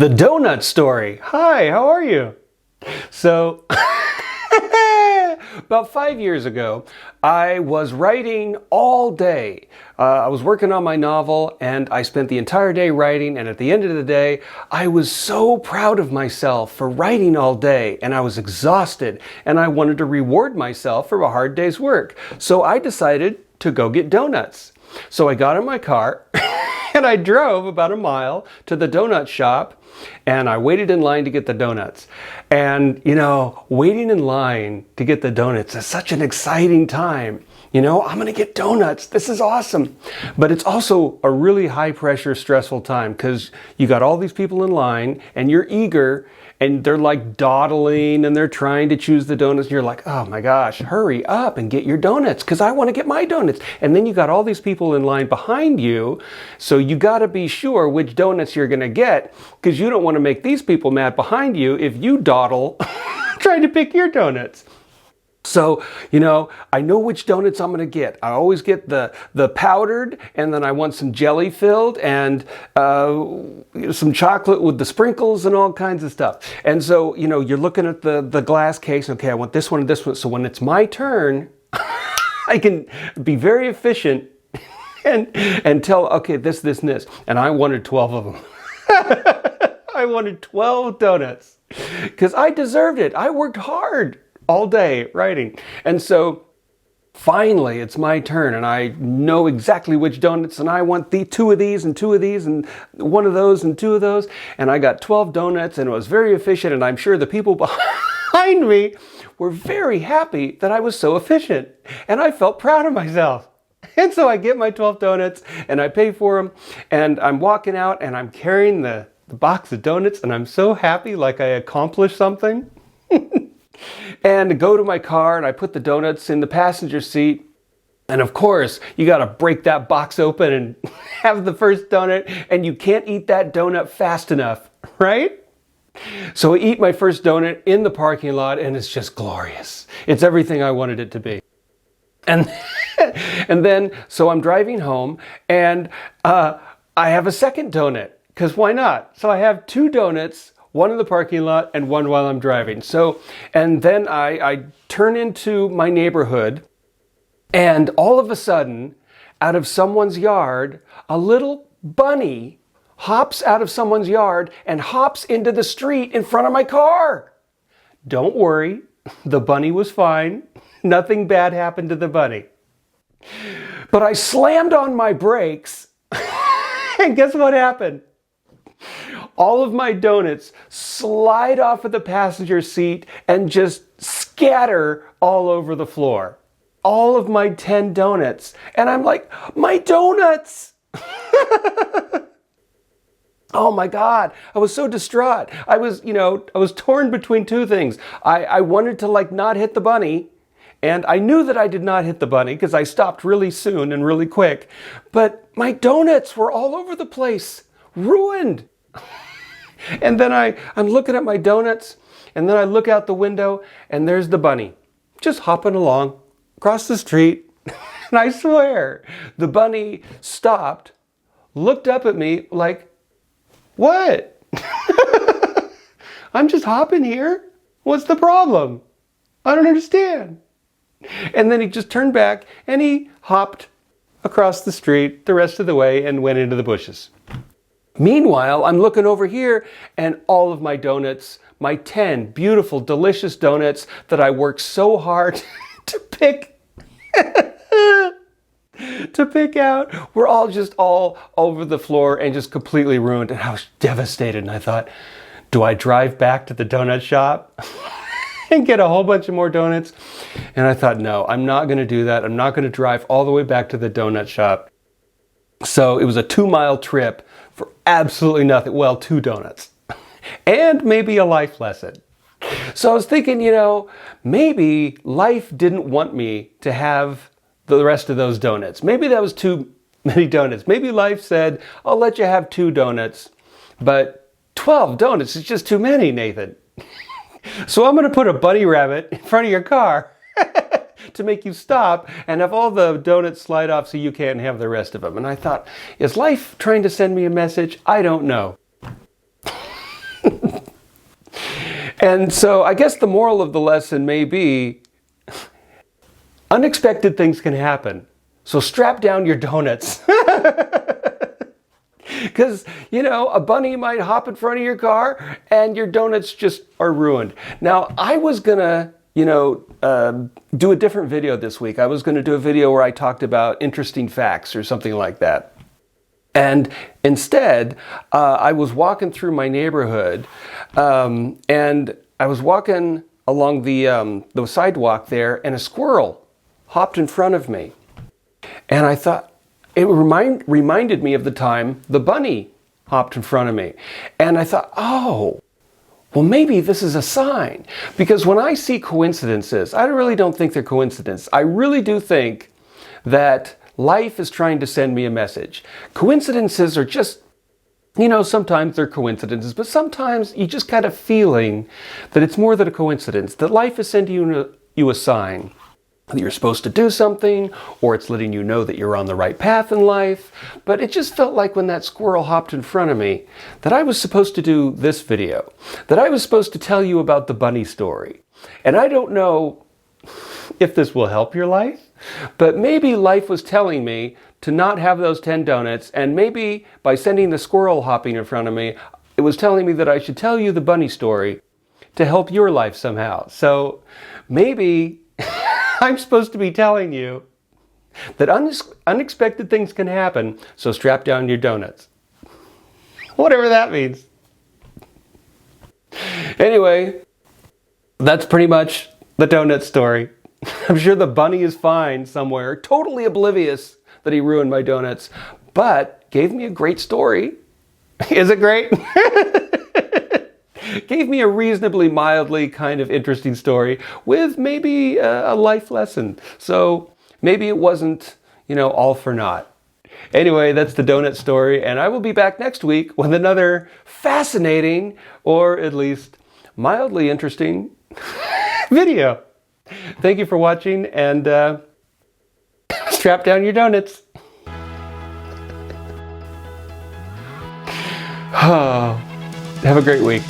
The donut story. Hi, how are you? So, about 5 years ago, I was writing all day. I was working on my novel and I spent the entire day writing, and at the end of the day, I was so proud of myself for writing all day, and I was exhausted, and I wanted to reward myself for a hard day's work. So I decided to go get donuts. So I got in my car and I drove about a mile to the donut shop, and I waited in line to get the donuts. And, you know, waiting in line to get the donuts is such an exciting time. You know, I'm gonna get donuts. This is awesome. But it's also a really high pressure, stressful time because you got all these people in line and you're eager and they're like dawdling and they're trying to choose the donuts. And you're like, oh my gosh, hurry up and get your donuts because I want to get my donuts. And then you got all these people in line behind you. So you got to be sure which donuts you're going to get because you don't want to make these people mad behind you if you dawdle trying to pick your donuts. So, you know, I know which donuts I'm going to get. I always get the powdered, and then I want some jelly filled and some chocolate with the sprinkles and all kinds of stuff. And so, you know, you're looking at the glass case. Okay, I want this one and this one. So when it's my turn, I can be very efficient and tell, okay, this, and this. And I wanted 12 of them. I wanted 12 donuts because I deserved it. I worked hard all day writing. And so finally it's my turn and I know exactly which donuts, and I want two of these and two of these and one of those and two of those. And I got 12 donuts and it was very efficient, and I'm sure the people behind me were very happy that I was so efficient, and I felt proud of myself. And so I get my 12 donuts and I pay for them, and I'm walking out and I'm carrying the box of donuts, and I'm so happy, like I accomplished something. And go to my car and I put the donuts in the passenger seat. And of course, you got to break that box open and have the first donut, and you can't eat that donut fast enough, right? So I eat my first donut in the parking lot, and it's just glorious. It's everything I wanted it to be. And then, so I'm driving home and I have a second donut, because why not? So I have two donuts, one in the parking lot and one while I'm driving. So, and then I turn into my neighborhood, and all of a sudden, out of someone's yard, a little bunny hops out of someone's yard and hops into the street in front of my car. Don't worry, the bunny was fine. Nothing bad happened to the bunny. But I slammed on my brakes, and guess what happened? All of my donuts slide off of the passenger seat and just scatter all over the floor. All of my 10 donuts. And I'm like, my donuts! Oh my God, I was so distraught. I was torn between two things. I wanted to like not hit the bunny, and I knew that I did not hit the bunny because I stopped really soon and really quick. But my donuts were all over the place, ruined. And then I'm looking at my donuts, and then I look out the window, and there's the bunny just hopping along across the street. And I swear, the bunny stopped, looked up at me like, what? I'm just hopping here. What's the problem? I don't understand. And then he just turned back and he hopped across the street the rest of the way and went into the bushes. Meanwhile, I'm looking over here, and all of my donuts, my 10 beautiful, delicious donuts that I worked so hard to pick out, were all just all over the floor and just completely ruined. And I was devastated. And I thought, do I drive back to the donut shop and get a whole bunch of more donuts? And I thought, no, I'm not going to do that. I'm not going to drive all the way back to the donut shop. So it was a 2-mile trip for absolutely nothing. Well, 2 donuts and maybe a life lesson. So I was thinking, you know, maybe life didn't want me to have the rest of those donuts. Maybe that was too many donuts. Maybe life said, I'll let you have 2 donuts, but 12 donuts is just too many, Nathan. So I'm going to put a bunny rabbit in front of your car to make you stop and have all the donuts slide off so you can't have the rest of them. And I thought, is life trying to send me a message? I don't know. And so I guess the moral of the lesson may be unexpected things can happen. So strap down your donuts. Because, you know, a bunny might hop in front of your car and your donuts just are ruined. Now, I was going to, do a different video this week. I was going to do a video where I talked about interesting facts or something like that. And instead, I was walking through my neighborhood, and I was walking along the sidewalk there, and a squirrel hopped in front of me. And I thought, it reminded me of the time the bunny hopped in front of me. And I thought, oh, well, maybe this is a sign. Because when I see coincidences, I really don't think they're coincidences. I really do think that life is trying to send me a message. Coincidences are just, sometimes they're coincidences, but sometimes you just got a feeling that it's more than a coincidence, that life is sending you a sign that you're supposed to do something, or it's letting you know that you're on the right path in life. But it just felt like when that squirrel hopped in front of me that I was supposed to do this video, that I was supposed to tell you about the bunny story. And I don't know if this will help your life, but maybe life was telling me to not have those 10 donuts, and maybe by sending the squirrel hopping in front of me, it was telling me that I should tell you the bunny story to help your life somehow. So maybe I'm supposed to be telling you that unexpected things can happen, so strap down your donuts. Whatever that means. Anyway, that's pretty much the donut story. I'm sure the bunny is fine somewhere, totally oblivious that he ruined my donuts, but gave me a great story. Is it great? Gave me a reasonably mildly kind of interesting story with maybe a life lesson. So maybe it wasn't, all for naught. Anyway, that's the donut story, and I will be back next week with another fascinating, or at least mildly interesting video. Thank you for watching, and strap down your donuts. Have a great week.